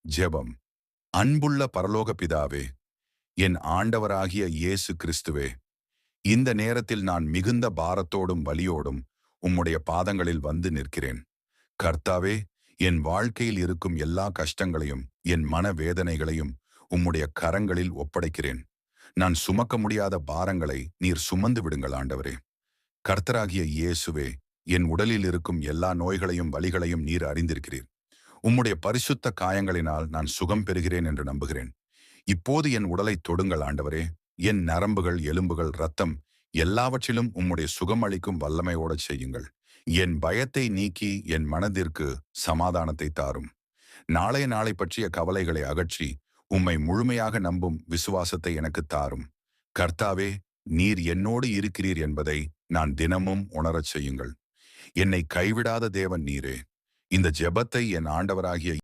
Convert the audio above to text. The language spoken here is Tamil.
ஜெபம். அன்புள்ள பரலோக பிதாவே, என் ஆண்டவராகிய இயேசு கிறிஸ்துவே, இந்த நேரத்தில் நான் மிகுந்த பாரத்தோடும் வலியோடும் உம்முடைய பாதங்களில் வந்து நிற்கிறேன். கர்த்தாவே, என் வாழ்க்கையில் இருக்கும் எல்லா கஷ்டங்களையும் என் மனவேதனைகளையும் உம்முடைய கரங்களில் ஒப்படைக்கிறேன். நான் சுமக்க முடியாத பாரங்களை நீர் சுமந்து விடுங்கள் ஆண்டவரே. கர்த்தராகிய இயேசுவே, என் உடலில் இருக்கும் எல்லா நோய்களையும் வலிகளையும் நீர் அறிந்திருக்கிறீர். உம்முடைய பரிசுத்த காயங்களினால் நான் சுகம் பெறுகிறேன் என்று நம்புகிறேன். இப்போது என் உடலை தொடுங்கள் ஆண்டவரே. என் நரம்புகள், எலும்புகள், இரத்தம் எல்லாவற்றிலும் உம்முடைய சுகமளிக்கும் வல்லமையோடச் செய்யுங்கள். என் பயத்தை நீக்கி என் மனதிற்கு சமாதானத்தை தாரும். நாளை பற்றிய கவலைகளை அகற்றி உம்மை முழுமையாக நம்பும் விசுவாசத்தை எனக்கு தாரும். கர்த்தாவே, நீர் என்னோடு இருக்கிறீர் என்பதை நான் தினமும் உணரச் செய்யுங்கள். என்னை கைவிடாத தேவன் நீரே. இந்த ஜெபத்தை என் ஆண்டவராகிய